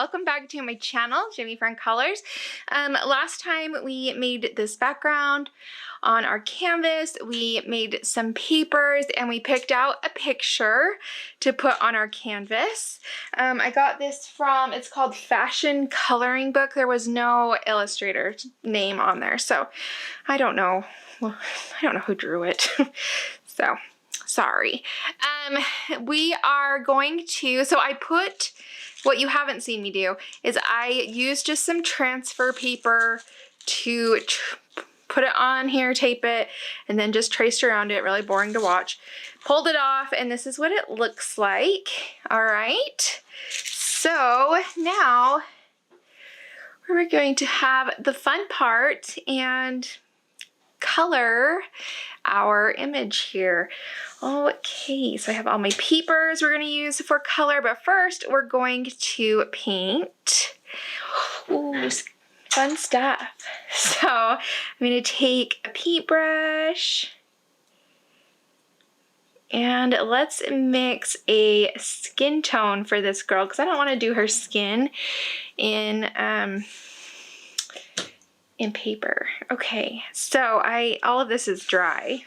welcome back to my channel, Jimmy from Collage. Last time we made this background on our canvas, we made some papers and we picked out a picture to put on our canvas. I got this from, it's called Fashion Coloring Book. There was no illustrator's name on there, so I don't know. Well, I don't know who drew it. So sorry. We are going to, so I put, what you haven't seen me do is I used just some transfer paper to put it on here, tape it, and then just traced around it, really boring to watch. Pulled it off, and this is what it looks like. All right, so now we're going to have the fun part and color our image here. Okay, so I have all my papers we're going to use for color, but first we're going to paint. Ooh, fun stuff. So I'm going to take a paintbrush and let's mix a skin tone for this girl because I don't want to do her skin in paper. Okay, so all of this is dry.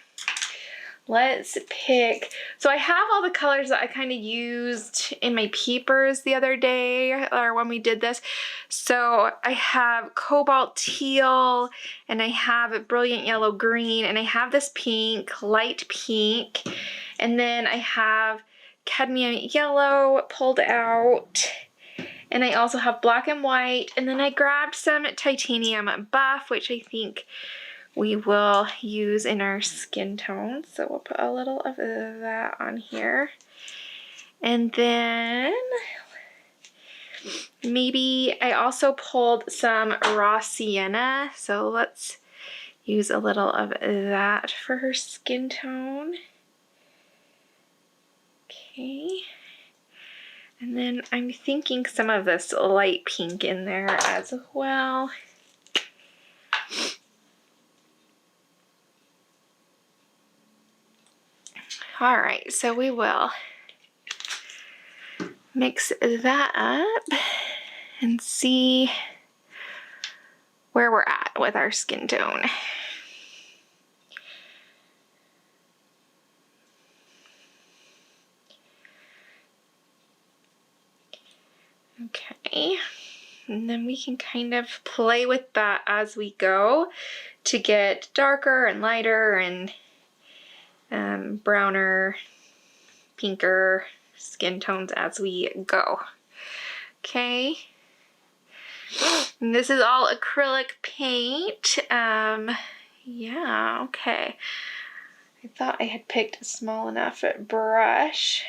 Let's pick, so I have all the colors that I kind of used in my papers the other day, or when we did this. So I have cobalt teal, and I have a brilliant yellow green, and I have this pink, light pink, and then I have cadmium yellow pulled out. And I also have black and white, and then I grabbed some titanium buff, which I think we will use in our skin tone. So we'll put a little of that on here. And then maybe I also pulled some raw sienna. So let's use a little of that for her skin tone. Okay. And then I'm thinking some of this light pink in there as well. All right, so we will mix that up and see where we're at with our skin tone. Okay, and then we can kind of play with that as we go to get darker and lighter and browner, pinker skin tones as we go. Okay, and this is all acrylic paint. Yeah, okay. I thought I had picked a small enough brush.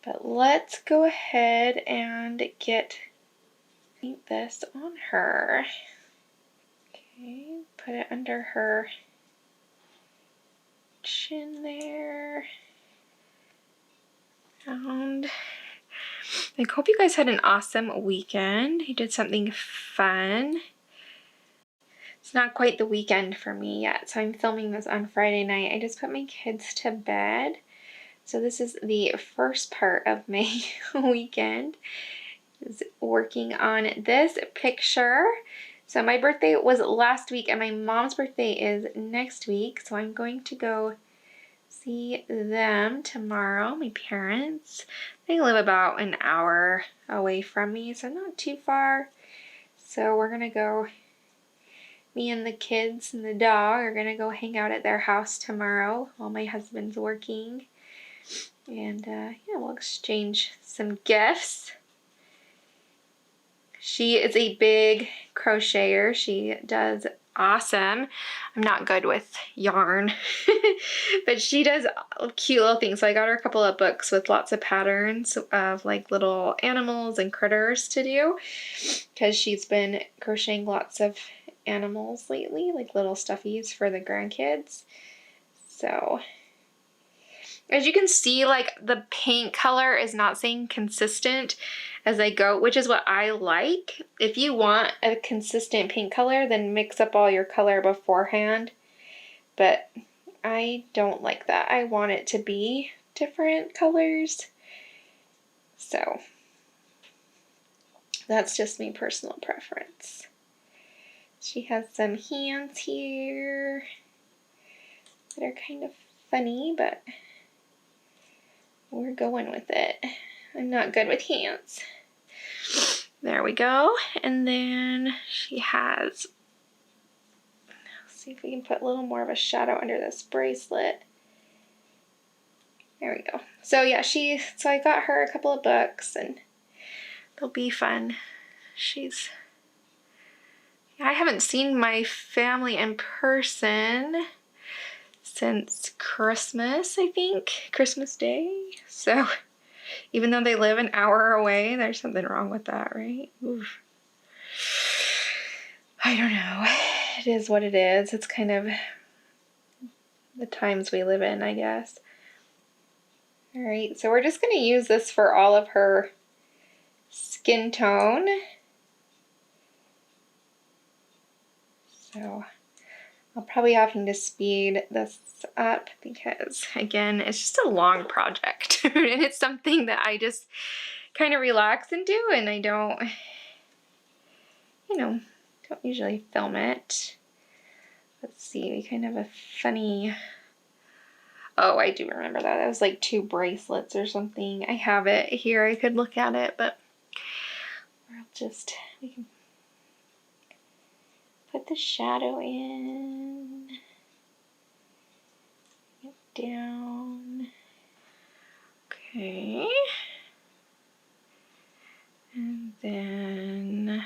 But let's go ahead and paint this on her. Okay, put it under her chin there. And I hope you guys had an awesome weekend. You did something fun. It's not quite the weekend for me yet, so I'm filming this on Friday night. I just put my kids to bed. So this is the first part of my weekend, is working on this picture. So my birthday was last week and my mom's birthday is next week. So I'm going to go see them tomorrow, my parents. They live about an hour away from me, so not too far. So we're gonna go, me and the kids and the dog are gonna go hang out at their house tomorrow while my husband's working. And yeah, we'll exchange some gifts. She is a big crocheter. She does awesome. I'm not good with yarn, but she does cute little things. So I got her a couple of books with lots of patterns of like little animals and critters to do, because she's been crocheting lots of animals lately, like little stuffies for the grandkids. So as you can see, like the paint color is not staying consistent as I go, which is what I like. If you want a consistent paint color, then mix up all your color beforehand. But I don't like that. I want it to be different colors. So That's just my personal preference. She has some hands here that are kind of funny, but we're going with it. I'm not good with hands. There we go. And then she has, let's see if we can put a little more of a shadow under this bracelet. There we go. So yeah, so I got her a couple of books and they'll be fun. I haven't seen my family in person since Christmas, I think. Christmas Day. So even though they live an hour away, there's something wrong with that, right? Oof. I don't know. It is what it is. It's kind of the times we live in, I guess. All right, so we're just going to use this for all of her skin tone. So I'll probably having to speed this up because, again, it's just a long project. And it's something that I just kind of relax and do, and I don't, don't usually film it. Let's see, we kind of have a funny, oh, I do remember that. That was like 2 bracelets or something. I have it here. I could look at it, but we can put the shadow in, get down. Okay. And then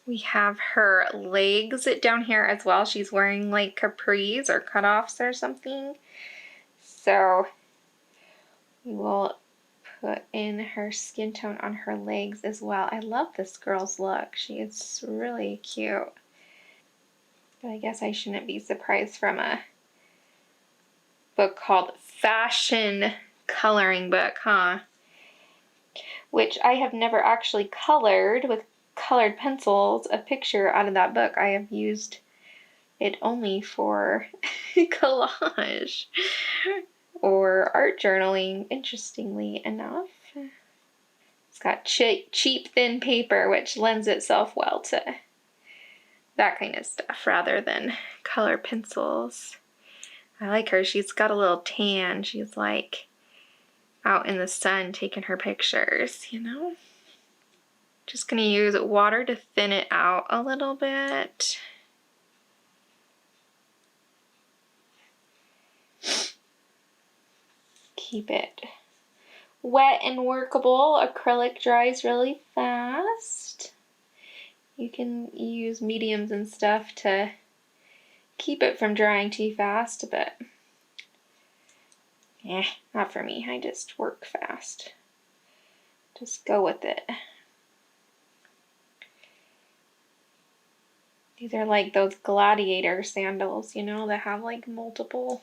we have her legs down here as well. She's wearing like capris or cutoffs or something. So we will put in her skin tone on her legs as well. I love this girl's look. She is really cute. But I guess I shouldn't be surprised from a book called Fashion Coloring Book, huh? Which I have never actually colored with colored pencils a picture out of that book. I have used it only for collage or art journaling, interestingly enough. It's got cheap thin paper, which lends itself well to that kind of stuff rather than color pencils. I like her. She's got a little tan. She's like out in the sun taking her pictures, Just gonna use water to thin it out a little bit. Keep it wet and workable. Acrylic dries really fast. You can use mediums and stuff to keep it from drying too fast, but not for me. I just work fast. Just go with it. These are like those gladiator sandals, that have like multiple.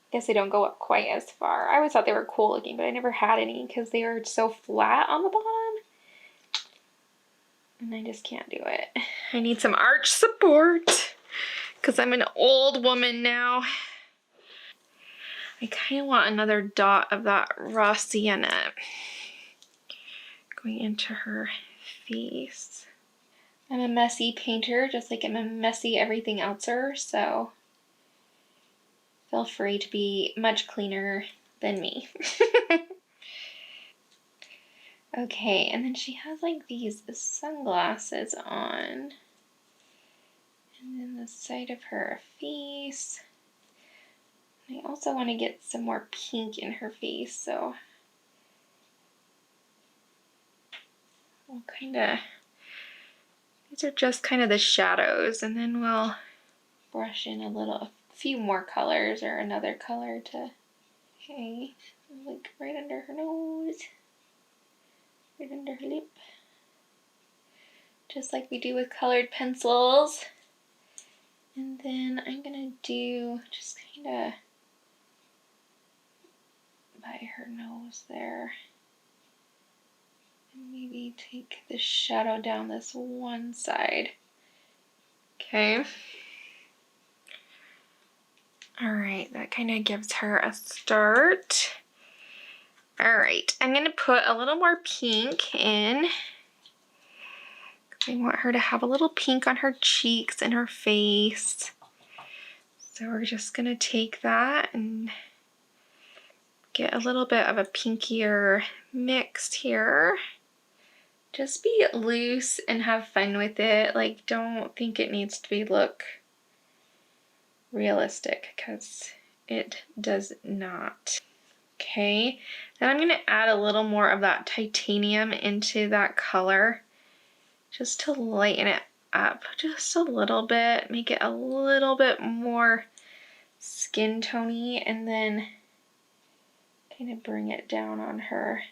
I guess they don't go up quite as far. I always thought they were cool looking, but I never had any because they are so flat on the bottom. And I just can't do it. I need some arch support because I'm an old woman now. I kind of want another dot of that raw sienna going into her face. I'm a messy painter, just like I'm a messy everything elseer, so feel free to be much cleaner than me. Okay, and then she has like these sunglasses on. And then the side of her face. I also want to get some more pink in her face, so we'll these are just kind of the shadows, and then we'll brush in a few more colors or another color to, okay, like right under her nose, right under her lip, just like we do with colored pencils. And then I'm gonna do just kind of by her nose there. And maybe take the shadow down this one side. Okay. All right, that kind of gives her a start. All right, I'm gonna put a little more pink in. I want her to have a little pink on her cheeks and her face. So we're just gonna take that and get a little bit of a pinkier mix here. Just be loose and have fun with it. Like, don't think it needs to look realistic, because it does not. Okay, then I'm gonna add a little more of that titanium into that color, just to lighten it up just a little bit, make it a little bit more skin tony, and then kind of bring it down on her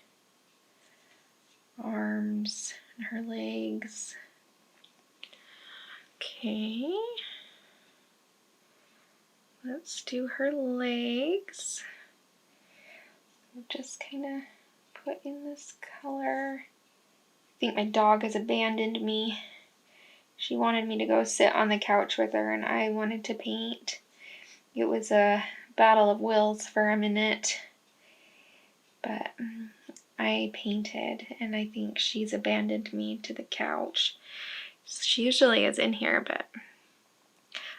arms and her legs. Okay, let's do her legs. Just kind of put in this color. I think my dog has abandoned me. She wanted me to go sit on the couch with her, and I wanted to paint. It was a battle of wills for a minute, but I painted, and I think she's abandoned me to the couch. She usually is in here, but...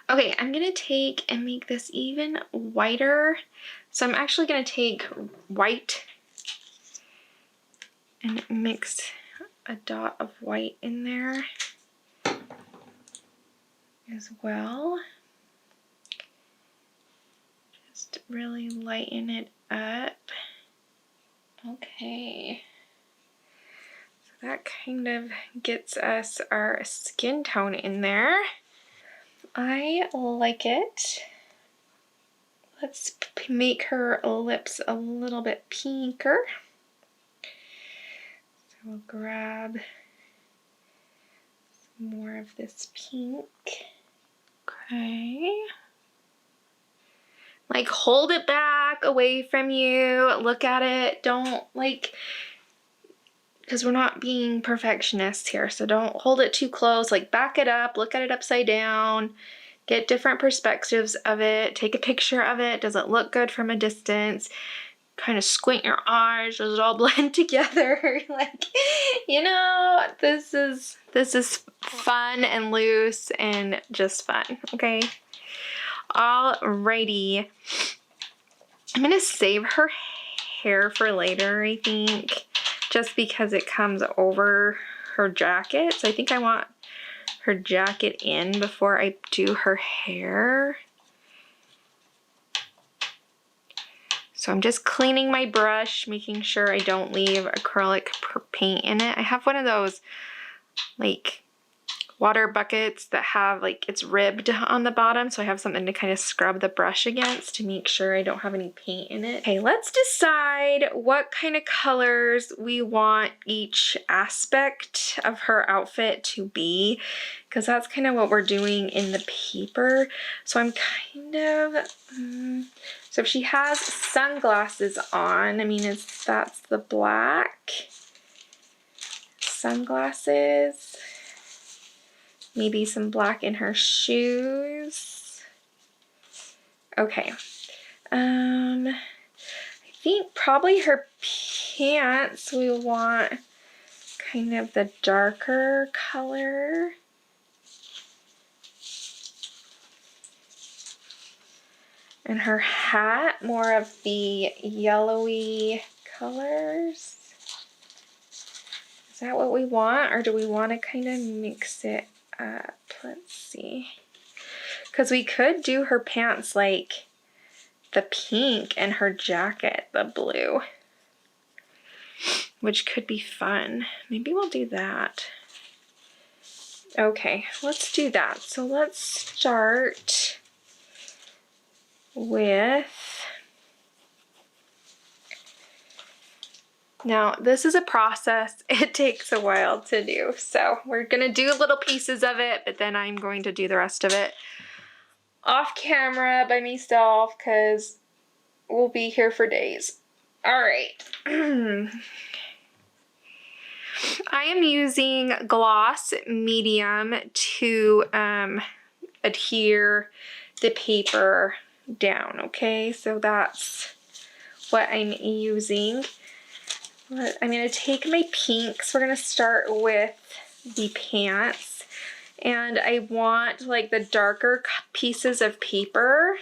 Okay, I'm gonna take and make this even whiter. So I'm actually gonna take white and mix a dot of white in there as well. Just really lighten it up. Okay. So that kind of gets us our skin tone in there. I like it. Let's make her lips a little bit pinker. So we'll grab some more of this pink. Okay. Like, hold it back away from you. Look at it. Don't, like, because we're not being perfectionists here, so don't hold it too close. Like, back it up, look at it upside down, get different perspectives of it, take a picture of it. Does it look good from a distance? Kind of squint your eyes. Does it all blend together? Like, you know, this is fun and loose and just fun, okay? Alrighty. I'm gonna save her hair for later, I think, just because it comes over her jacket. So I think I want her jacket in before I do her hair. So I'm just cleaning my brush, making sure I don't leave acrylic paint in it. I have one of those, like, water buckets that have, like, it's ribbed on the bottom, so I have something to kind of scrub the brush against to make sure I don't have any paint in it. Okay, let's decide what kind of colors we want each aspect of her outfit to be, because that's kind of what we're doing in the paper. So I'm kind of, so if she has sunglasses on, I mean, that's the black sunglasses. Maybe some black in her shoes. Okay. I think probably her pants, we want kind of the darker color. And her hat, more of the yellowy colors. Is that what we want, or do we want to kind of mix it up? Let's see. Because we could do her pants like the pink and her jacket the blue, which could be fun. Maybe we'll do that. Okay, let's do that. So let's start with, now this is a process. It takes a while to do. So we're gonna do little pieces of it, but then I'm going to do the rest of it off camera by myself because we'll be here for days. All right. I am using gloss medium to adhere the paper down, okay? So that's what I'm using. I'm going to take my pinks. We're going to start with the pants. And I want like the darker pieces of paper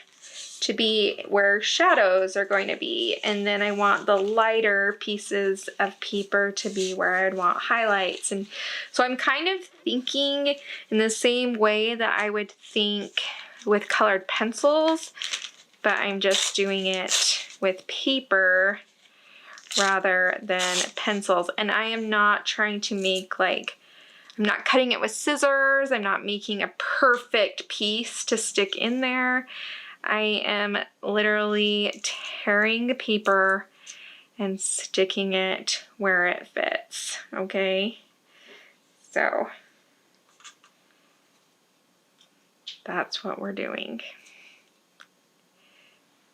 to be where shadows are going to be. And then I want the lighter pieces of paper to be where I'd want highlights. And so I'm kind of thinking in the same way that I would think with colored pencils, but I'm just doing it with paper rather than pencils. And I am not trying to make like, I'm not cutting it with scissors. I'm not making a perfect piece to stick in there. I am literally tearing the paper and sticking it where it fits, okay? So that's what we're doing.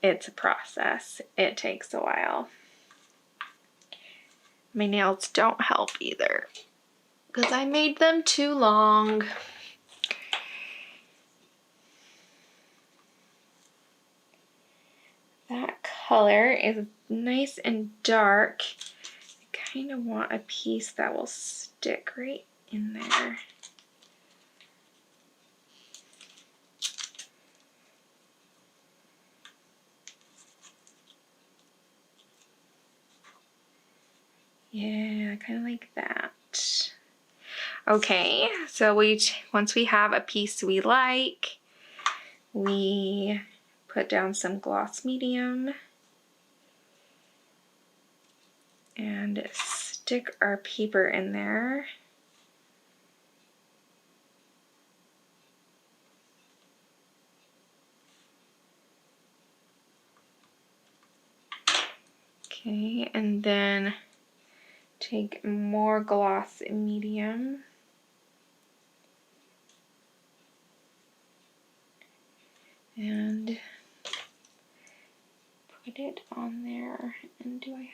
It's a process. It takes a while. My nails don't help either because I made them too long. That color is nice and dark. I kind of want a piece that will stick right in there. Yeah, kind of like that. Okay, so once we have a piece we like, we put down some gloss medium and stick our paper in there. Okay, and then take more gloss medium. And put it on there. And I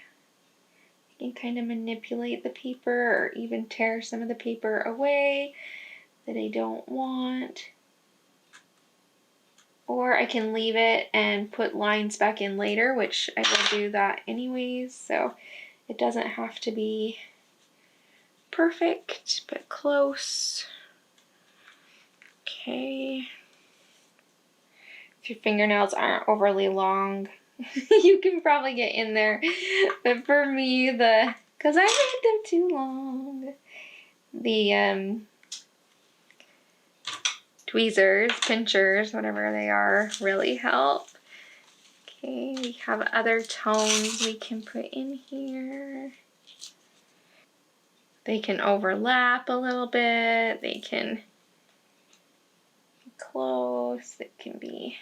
can kind of manipulate the paper or even tear some of the paper away that I don't want. Or I can leave it and put lines back in later, which I will do that anyways, so it doesn't have to be perfect, but close. Okay. If your fingernails aren't overly long, you can probably get in there. But for me, because I made them too long, the tweezers, pinchers, whatever they are, really help. Okay, we have other tones we can put in here. They can overlap a little bit. They can be close. It can be...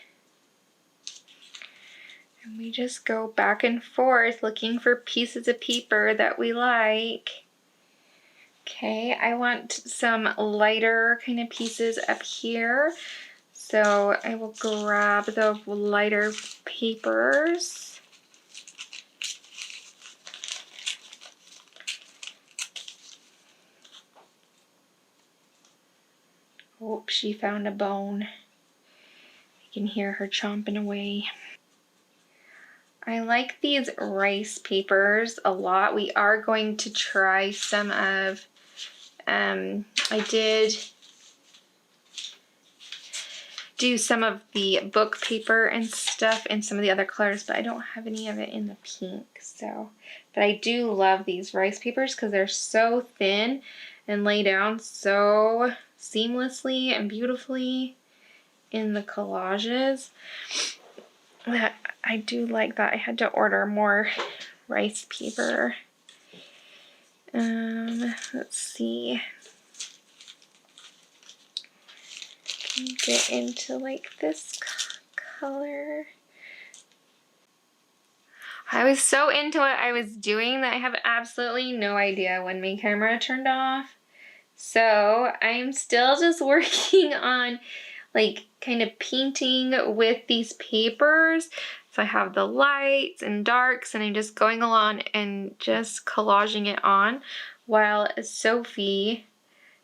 And we just go back and forth looking for pieces of paper that we like. Okay, I want some lighter kind of pieces up here. So I will grab the lighter papers. Oh, she found a bone. I can hear her chomping away. I like these rice papers a lot. We are going to try some of, I did do some of the book paper and stuff in some of the other colors, but I don't have any of it in the pink, so. But I do love these rice papers because they're so thin and lay down so seamlessly and beautifully in the collages. That I do like that. I had to order more rice paper. Let's see. Get into like this color. I was so into what I was doing that I have absolutely no idea when my camera turned off. So I'm still just working on like kind of painting with these papers. So I have the lights and darks and I'm just going along and just collaging it on while Sophie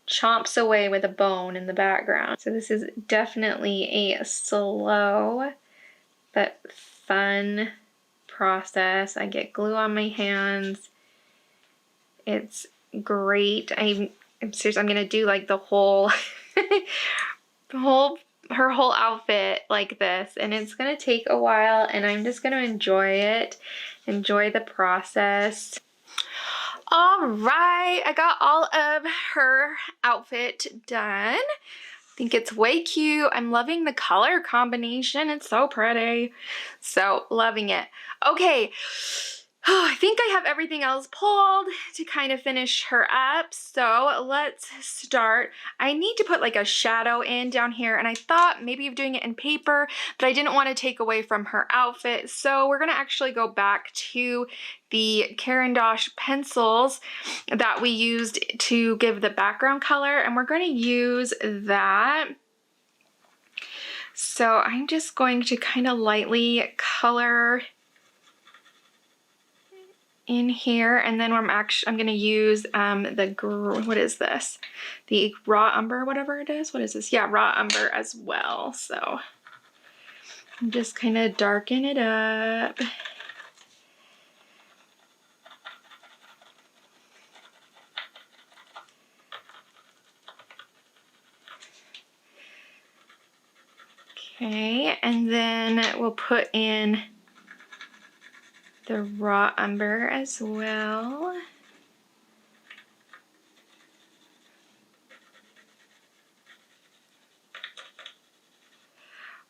chomps away with a bone in the background. So this is definitely a slow but fun process. I get glue on my hands It's great. I'm serious. I'm gonna do like the whole, her whole outfit like this, and it's gonna take a while, and I'm just gonna enjoy it, enjoy the process. All right, I got all of her outfit done. I think it's way cute. I'm loving the color combination. It's so pretty. So loving it. Okay. I think I have everything else pulled to kind of finish her up. So let's start. I need to put like a shadow in down here, and I thought maybe of doing it in paper, but I didn't want to take away from her outfit. So we're going to actually go back to the Caran d'Ache pencils that we used to give the background color, and we're going to use that. So I'm just going to kind of lightly color in here, and then I'm going to use what is this? The raw umber, whatever it is. What is this? Yeah, raw umber as well. So I'm just kind of darken it up. Okay, and then we'll put in the raw umber as well.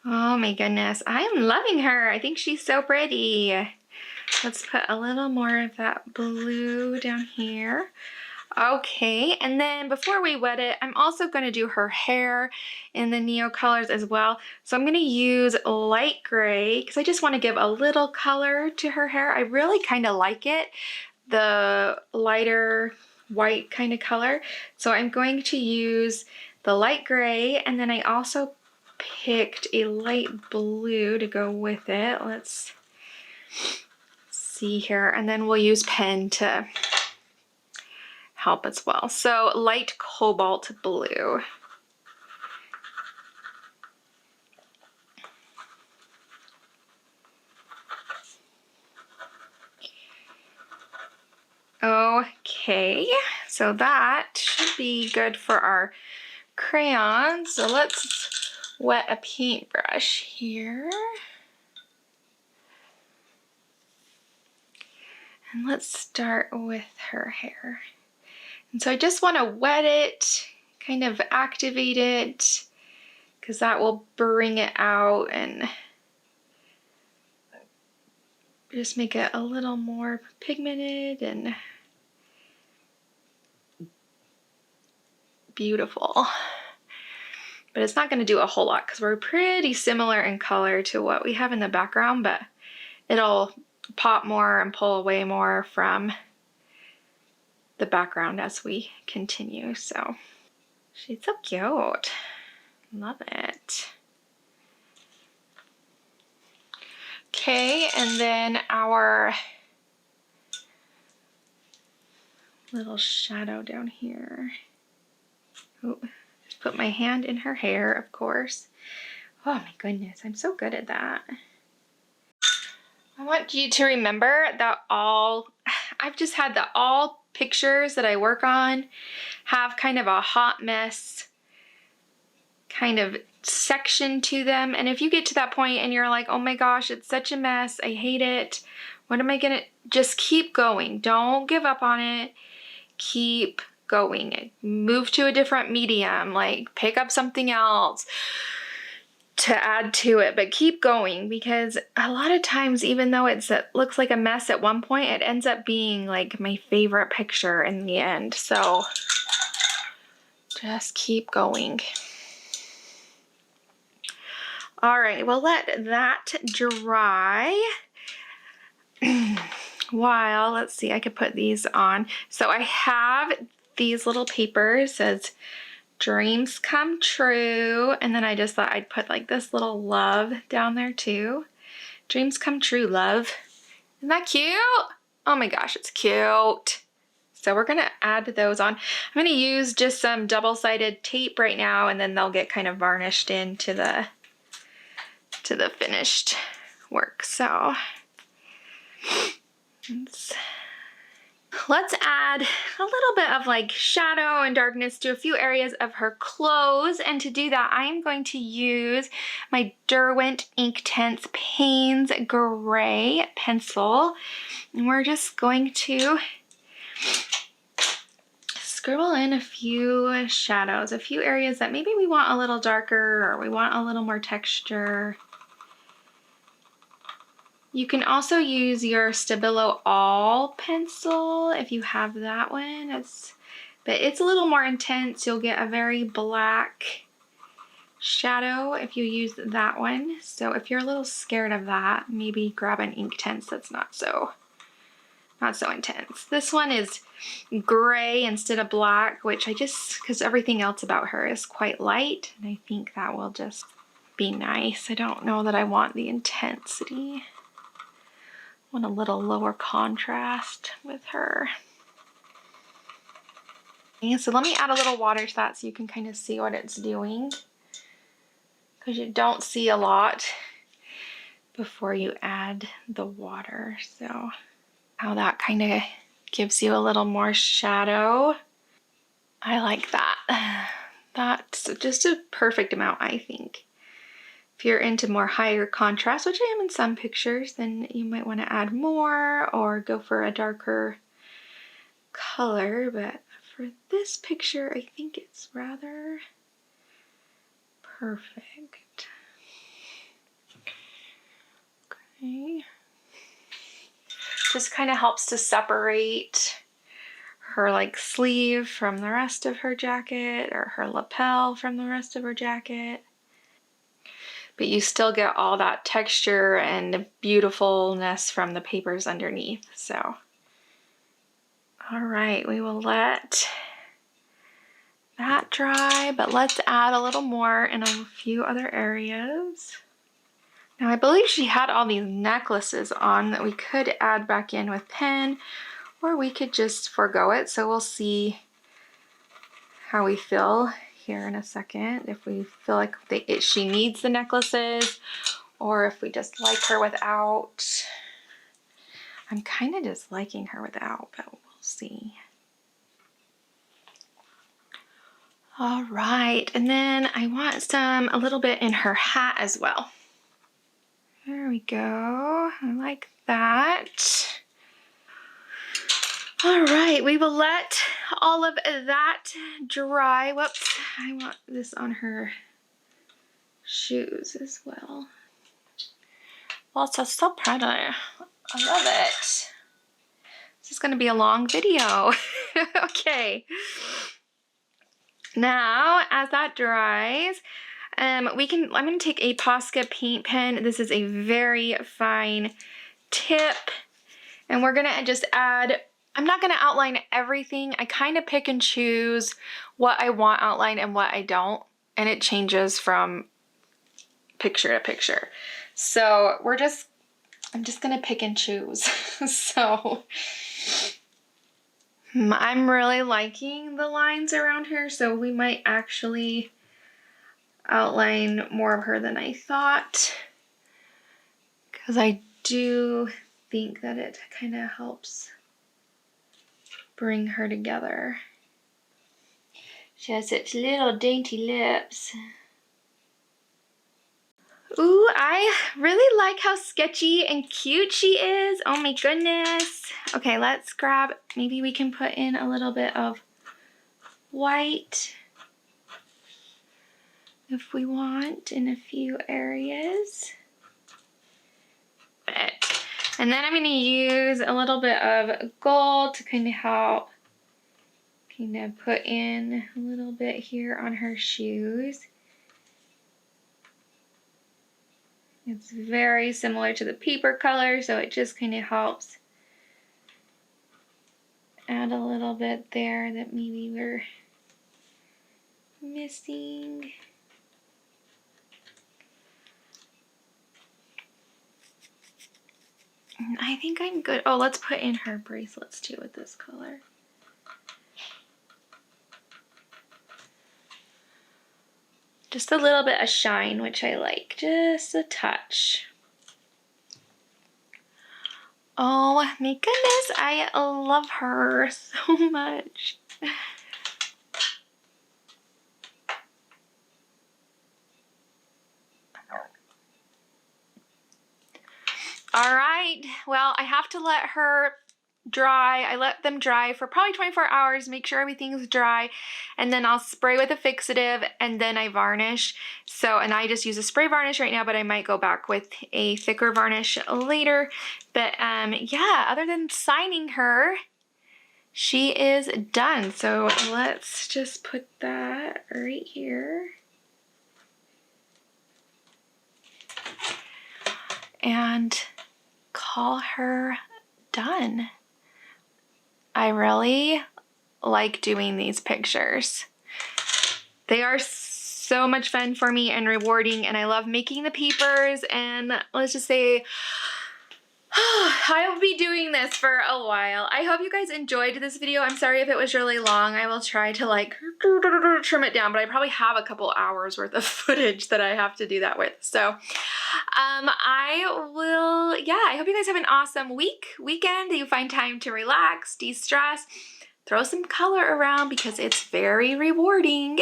Oh my goodness, I am loving her. I think she's so pretty. Let's put a little more of that blue down here. Okay, and then before we wet it, I'm also going to do her hair in the Neo colors as well. So I'm going to use light gray because I just want to give a little color to her hair. I really kind of like it, the lighter white kind of color. So I'm going to use the light gray, and then I also picked a light blue to go with it. Let's see here, and then we'll use pen to help as well. So light cobalt blue. Okay, so that should be good for our crayons. So let's wet a paintbrush here. And let's start with her hair. And so I just want to wet it, kind of activate it, because that will bring it out and just make it a little more pigmented and beautiful. But it's not going to do a whole lot because we're pretty similar in color to what we have in the background, but it'll pop more and pull away more from the background as we continue. So she's so cute. Love it. Okay, and then our little shadow down here. Oh, just put my hand in her hair, of course. Oh my goodness, I'm so good at that. I want you to remember that I've just had that all pictures that I work on have kind of a hot mess kind of section to them. And if you get to that point and you're like, oh my gosh, it's such a mess, I hate it, what am I gonna, just keep going. Don't give up on it. Keep going. Move to a different medium, like pick up something else to add to it, but keep going, because a lot of times, even though it looks like a mess at one point, it ends up being like my favorite picture in the end. So just keep going. All right, well, let that dry. While, let's see, I could put these on. So I have these little papers, says dreams come true, and then I just thought I'd put like this little love down there too. Dreams come true, love. Isn't that cute? Oh my gosh, it's cute. So we're gonna add those on. I'm gonna use just some double-sided tape right now, and then they'll get kind of varnished into the finished work. So let's Let's add a little bit of like shadow and darkness to a few areas of her clothes. And to do that, I'm going to use my Derwent Inktense Payne's Gray pencil. And we're just going to scribble in a few shadows, a few areas that maybe we want a little darker or we want a little more texture. You can also use your Stabilo All pencil if you have that one. But it's a little more intense. You'll get a very black shadow if you use that one. So if you're a little scared of that, maybe grab an Inktense that's not so intense. This one is gray instead of black, which because everything else about her is quite light, and I think that will just be nice. I don't know that I want the intensity. Want a little lower contrast with her. And so let me add a little water to that so you can kind of see what it's doing, because you don't see a lot before you add the water. So how that kind of gives you a little more shadow. I like that. That's just a perfect amount, I think. If you're into more higher contrast, which I am in some pictures, then you might want to add more or go for a darker color. But for this picture, I think it's rather perfect. Okay. Just kind of helps to separate her like sleeve from the rest of her jacket, or her lapel from the rest of her jacket. But you still get all that texture and beautifulness from the papers underneath. So, all right, we will let that dry, but let's add a little more in a few other areas. Now I believe she had all these necklaces on that we could add back in with pen, or we could just forego it. So we'll see how we feel here in a second, if we feel like she needs the necklaces, or if we just like her without. I'm kind of just liking her without, but we'll see. All right, and then I want a little bit in her hat as well. There we go, I like that. All right, we will let all of that dry. Whoops, I want this on her shoes as well. Well, it's so pretty. I love it. This is going to be a long video. Okay. Now, as that dries, I'm going to take a Posca paint pen. This is a very fine tip. And we're going to just add, I'm not going to outline everything. I kind of pick and choose what I want outlined and what I don't. And it changes from picture to picture. So I'm just going to pick and choose. So I'm really liking the lines around her. So we might actually outline more of her than I thought, because I do think that it kind of helps bring her together. She has such little dainty lips. Ooh, I really like how sketchy and cute she is. Oh my goodness. Okay, let's grab, maybe we can put in a little bit of white if we want in a few areas. And then I'm going to use a little bit of gold to kind of help put in a little bit here on her shoes. It's very similar to the paper color, so it just kind of helps add a little bit there that maybe we're missing. I think I'm good. Oh, let's put in her bracelets too with this color. Just a little bit of shine, which I like, just a touch. Oh my goodness, I love her so much. All right, well, I have to let her dry. I let them dry for probably 24 hours, make sure everything's dry, and then I'll spray with a fixative and then I varnish. So, and I just use a spray varnish right now, but I might go back with a thicker varnish later. But yeah, other than signing her, she is done. So let's just put that right here. And call her done. I really like doing these pictures. They are so much fun for me and rewarding, and I love making the papers, and let's just say I will be doing this for a while. I hope you guys enjoyed this video. I'm sorry if it was really long. I will try to like trim it down, but I probably have a couple hours worth of footage that I have to do that with. So I hope you guys have an awesome weekend, that you find time to relax, de-stress, throw some color around because it's very rewarding.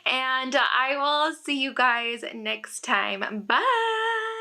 And I will see you guys next time. Bye.